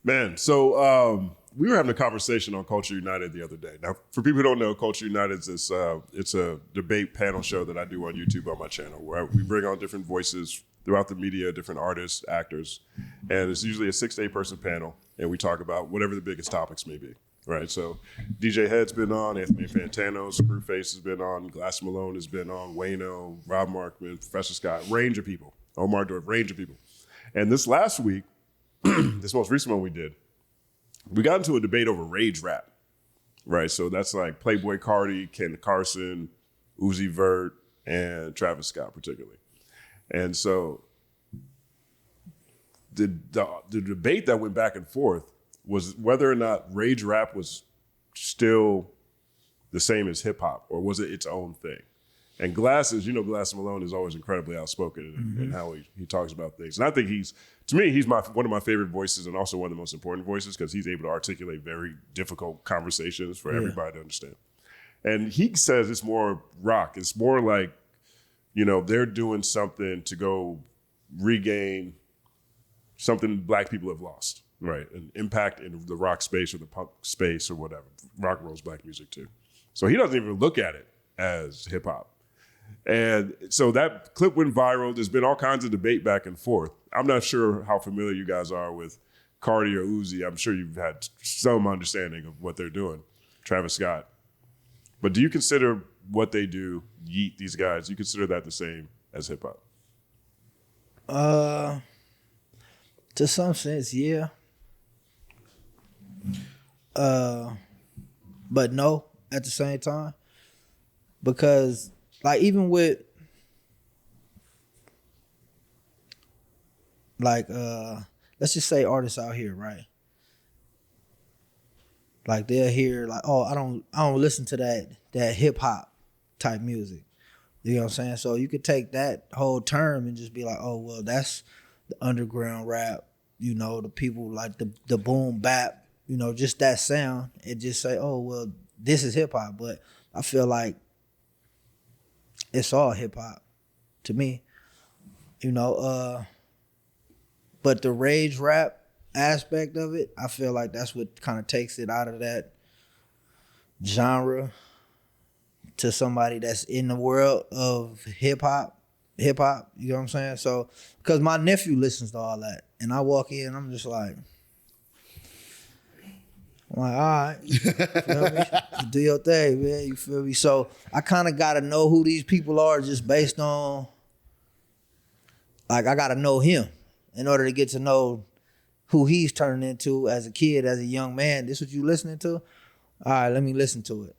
Man, so we were having a conversation on Culture United the other day. Now, for people who don't know, Culture United is it's a debate panel show that I do on YouTube on my channel, where we bring on different voices throughout the media, different artists, actors, and it's usually a 6 to 8 person panel, and we talk about whatever the biggest topics may be. Right, so DJ Head's been on, Anthony Fantano, Screwface has been on, Glass Malone has been on, Wayno, Rob Markman, Professor Scott, range of people, Omar Dorf, range of people. And this last week, this most recent one we did, we got into a debate over rage rap, right? So that's like Playboi Carti, Ken Carson, Uzi Vert, and Travis Scott particularly. And so the debate that went back and forth was whether or not rage rap was still the same as hip hop, or was it its own thing? And Glass Malone is always incredibly outspoken in how he talks about things. And I think he's one of my favorite voices, and also one of the most important voices, because he's able to articulate very difficult conversations for everybody to understand. And he says it's more rock. It's more like, they're doing something to go regain something Black people have lost. Right, an impact in the rock space or the punk space or whatever. Rock and roll's Black music too. So he doesn't even look at it as hip hop. And so that clip went viral. There's been all kinds of debate back and forth. I'm not sure how familiar you guys are with Carti or Uzi. I'm sure you've had some understanding of what they're doing, Travis Scott. But do you consider what they do, Yeat, these guys, do you consider that the same as hip hop? To some sense, yeah. But no, at the same time, because like even with like let's just say artists out here, right? Like they'll hear like, oh, I don't listen to that hip hop type music. You know what I'm saying? So you could take that whole term and just be like, oh well, that's the underground rap, the people like the boom bap. Just that sound, and just say, oh, well, this is hip hop. But I feel like it's all hip hop to me, But the rage rap aspect of it, I feel like that's what kind of takes it out of that genre to somebody that's in the world of hip hop, you know what I'm saying? So, because my nephew listens to all that, and I walk in, I'm just like, all right, you feel me? You do your thing, man, you feel me? So I kind of got to know who these people are just based on, like I got to know him in order to get to know who he's turning into as a kid, as a young man. This what you listening to? All right, let me listen to it.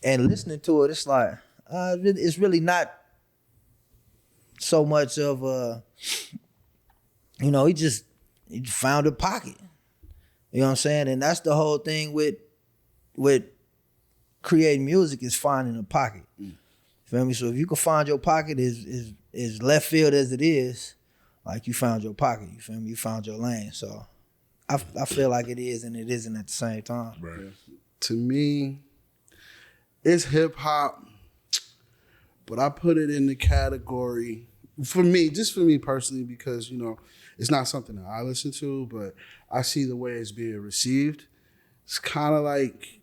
And listening to it, it's like, it's really not so much of he found a pocket. You know what I'm saying? And that's the whole thing with creating music, is finding a pocket. You feel me? So if you can find your pocket, is left field as it is, like you found your pocket, you feel me? You found your lane. So I feel like it is and it isn't at the same time. Right. To me, it's hip hop, but I put it in the category, for me personally, because, it's not something that I listen to, but I see the way it's being received. It's kind of like,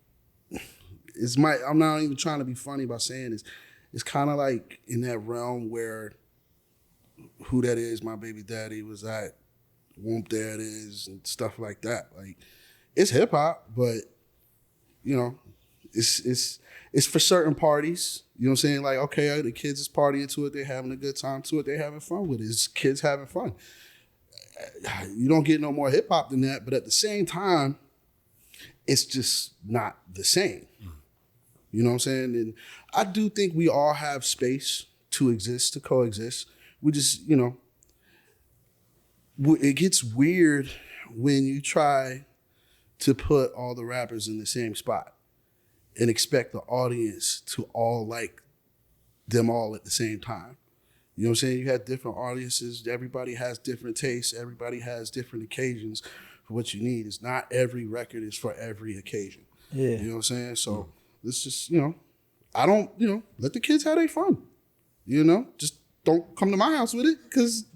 I'm not even trying to be funny about saying this. It's kind of like in that realm where Who That Is, My Baby Daddy was at, Whoop That Is, and stuff like that. Like, it's hip hop, but, it's for certain parties. You know what I'm saying? Like, okay, the kids is partying to it, they're having a good time to it, they're having fun with it. It's kids having fun. You don't get no more hip hop than that, but at the same time, it's just not the same. You know what I'm saying? And I do think we all have space to exist, to coexist. We just, it gets weird when you try to put all the rappers in the same spot and expect the audience to all like them all at the same time. You know what I'm saying? You have different audiences. Everybody has different tastes. Everybody has different occasions for what you need. It's not every record is for every occasion. Yeah. You know what I'm saying? So let's just, I don't, let the kids have their fun. Just don't come to my house with it, because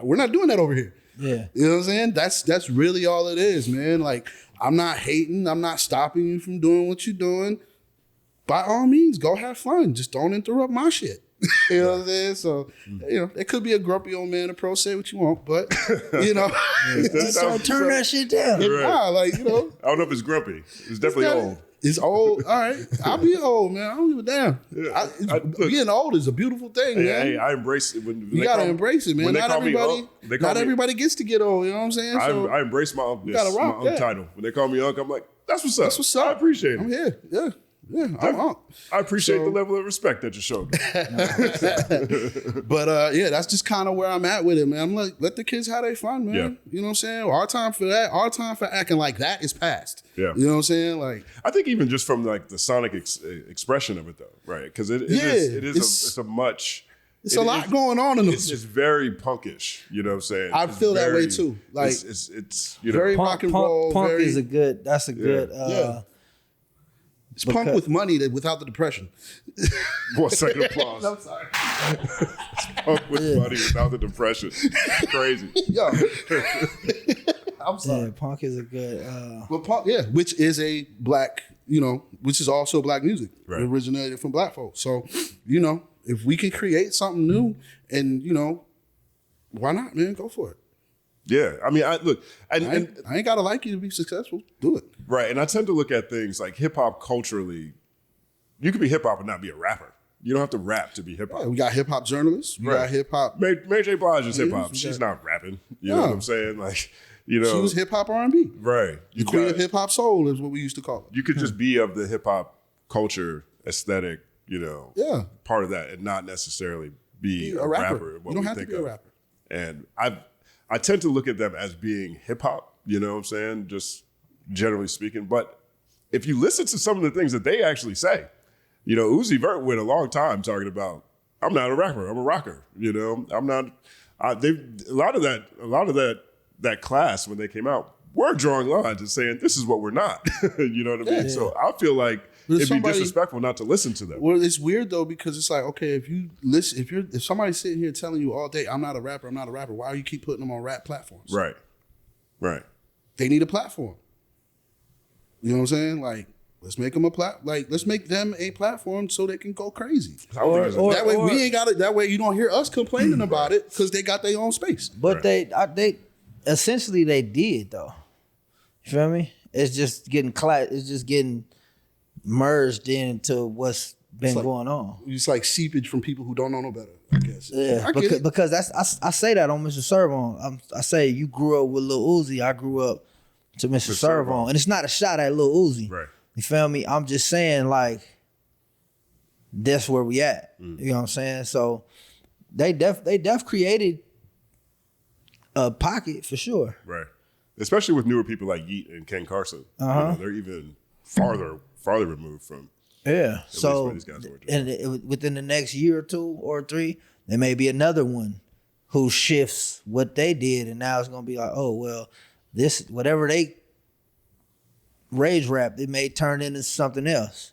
we're not doing that over here. Yeah. You know what I'm saying? That's really all it is, man. Like, I'm not hating. I'm not stopping you from doing what you're doing. By all means, go have fun. Just don't interrupt my shit. You know what I'm saying? So, it could be a grumpy old man approach. Say what you want, but, So turn that shit down. Right. I don't know if it's grumpy. It's definitely old. It's old. All right. I'll be old, man. I don't give a damn. Yeah. Being old is a beautiful thing, man. Hey, I embrace it. You got to embrace it, man. Not everybody gets to get old. You know what I'm saying? I embrace my uncness, my title. When they call me Unc, I'm like, that's what's up. That's what's up. I appreciate it. I'm here. Yeah, I'm Unc. I appreciate the level of respect that you showed me. But that's just kind of where I'm at with it, man. I'm like, let the kids have their fun, man. Yeah. You know what I'm saying? Our time for that, our time for acting like that is past. Yeah. You know what I'm saying? Like, I think even just from like the sonic expression of it, though, right? Because it's a lot going on in those. It's very punkish. You know what I'm saying? I feel that way too. Like, it's very rock and roll. Punk is a good. That's a good. It's punk with money without the depression. 1 second applause. I'm sorry. It's punk with money without the depression. Crazy. Yo. I'm sorry. Yeah, punk is a good. Well, punk, which is a black, which is also black music. Right. It originated from black folks. So, if we can create something new and, why not, man? Go for it. Yeah, I mean, I ain't gotta like you to be successful. Do it. Right, and I tend to look at things like hip hop culturally. You can be hip hop and not be a rapper. You don't have to rap to be hip hop. Yeah, we got hip hop journalists. We got hip hop. Mary J. Blige is hip hop. She's not rapping. You know what I'm saying? Like, she was hip hop R&B. Right. The queen of hip hop soul is what we used to call it. You could just be of the hip hop culture aesthetic. Part of that, and not necessarily be a rapper. You don't have to be a rapper. And I tend to look at them as being hip hop, you know what I'm saying? Just generally speaking. But if you listen to some of the things that they actually say, Uzi Vert went a long time talking about, I'm not a rapper, I'm a rocker. I'm not, a lot of that class when they came out were drawing lines and saying, this is what we're not. You know what I mean? Yeah. So I feel like it'd be disrespectful not to listen to them. Well, it's weird though, because it's like, okay, if somebody's sitting here telling you all day, I'm not a rapper, why do you keep putting them on rap platforms? Right. They need a platform. You know what I'm saying? Like, let's make them let's make them a platform so they can go crazy. That way we ain't got it. That way you don't hear us complaining about it because they got their own space. But they essentially they did though. You feel me? It's just getting merged into what's been going on. It's like seepage from people who don't know no better, I guess. Yeah, because I say that on Mr. Servon. I say you grew up with Lil Uzi. I grew up to Mr. Servon, and it's not a shot at Lil Uzi. Right. You feel me? I'm just saying like that's where we at. You know what I'm saying? So they created a pocket for sure. Right. Especially with newer people like Yeat and Ken Carson. They're even farther removed from. Yeah. So these guys were and within the next year or 2 or 3, there may be another one who shifts what they did, and now it's gonna be like, oh well, this whatever they rage rap, it may turn into something else.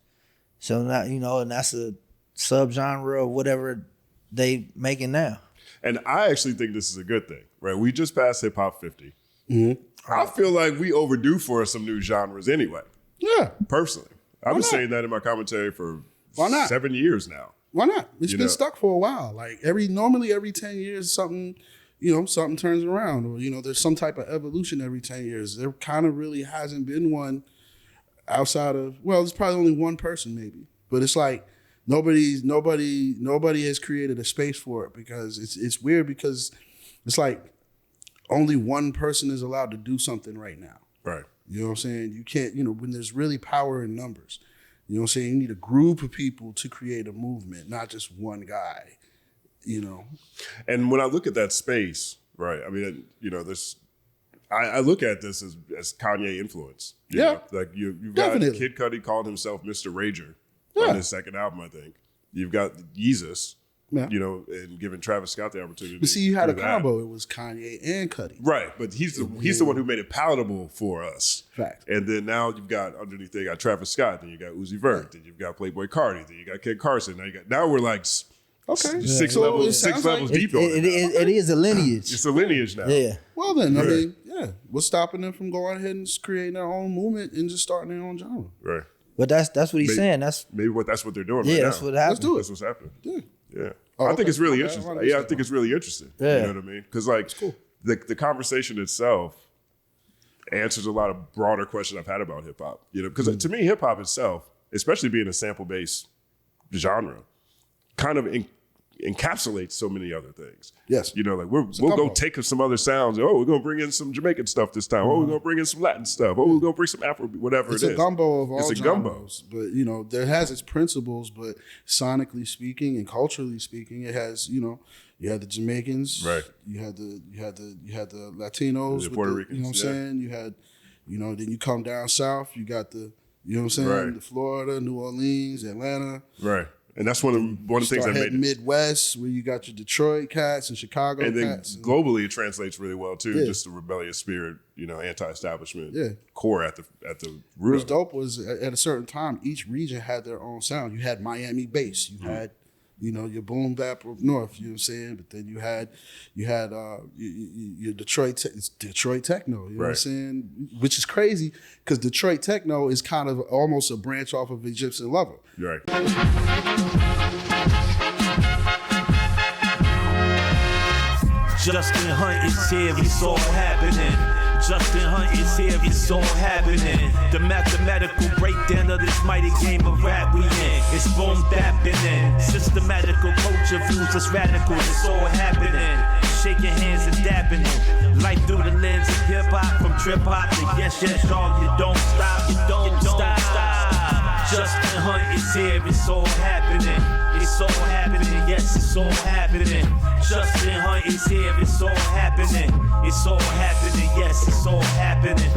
So now and that's a subgenre of whatever they making now. And I actually think this is a good thing, right? We just passed Hip Hop 50. Mm-hmm. I feel like we overdue for some new genres anyway. Yeah. Personally. I've been saying that in my commentary for 7 years now. Why not? It's been stuck for a while. Like normally every 10 years something turns around, or there's some type of evolution every 10 years. There kind of really hasn't been one outside of, there's probably only one person maybe. But it's like nobody has created a space for it, because it's weird, because it's like only one person is allowed to do something right now. Right. You know what I'm saying? You can't, when there's really power in numbers, you know what I'm saying? You need a group of people to create a movement, not just one guy, And when I look at that space, right, I mean, I look at this as Kanye influence. Yeah. Like you've got Kid Cudi called himself Mr. Rager on his second album, I think. You've got Yeezus. Yeah. And giving Travis Scott the opportunity. But see, you had a combo. It was Kanye and Cudi. Right, but he's the one who made it palatable for us. Fact. And then now you've got underneath Travis Scott, then you got Uzi Vert, then you've got Playboi Carti, then you got Kid Carson. Now we're like Okay. Six So levels, it sounds like deep on it. It is a lineage. It's a lineage now. Yeah. Well then, I mean, yeah. What's stopping them from going ahead and just creating their own movement and just starting their own genre? Right. But that's what he's saying. That's That's what they're doing. yeah. Right That's now. what happened. Let's do it. That's what's happening. Yeah. Yeah. Oh, I think okay. it's really Okay, interesting. I Yeah, I think it's really interesting. Yeah. You know what I mean? Because like the conversation itself answers a lot of broader questions I've had about hip hop. You know, because to me, hip hop itself, especially being a sample based genre, kind of encapsulates so many other things. Yes. You know, like we'll go take some other sounds. Oh, we're gonna bring in some Jamaican stuff this time. Oh, we're gonna bring in some Latin stuff. Oh, we're gonna bring some Afro, whatever It's it is. a gumbo of all It's a genres, but you know, there has its principles, but sonically speaking and culturally speaking, it has, you know, you had the Jamaicans, Right. You had the Latinos, The with Puerto you know Ricans, what I'm yeah. saying? You had, you know, then you come down south, you got the, you know what I'm saying? Right. The Florida, New Orleans, Atlanta. Right. And that's one of the things Start that heading made it. Midwest, where you got your Detroit cats and Chicago And then cats. globally, it translates really well too. Yeah. Just the rebellious spirit, you know, anti-establishment Yeah. core at the What root. was of it. dope was at a certain time, each region had their own sound. You had Miami bass, you had, you know, your boom bap up north. You know what I'm saying? But then you had your Detroit techno. You know what I'm Right. saying? Which is crazy because Detroit techno is kind of almost a branch off of Egyptian Lover. Right. Justin Hunt is here, it's all happening. Justin Hunt is here, it's all happening. The mathematical breakdown of this mighty game of rap we in. It's boom bapping in. Systematical culture views us radical, it's all happening. Shaking hands and dapping it. Life through the lens of hip hop, from trip hop to yes, dog. You don't stop, you don't stop. Justin Hunt is here, it's all happening. It's all happening, yes, it's all happening. Justin Hunt is here, it's all happening. It's all happening, yes, it's all happening.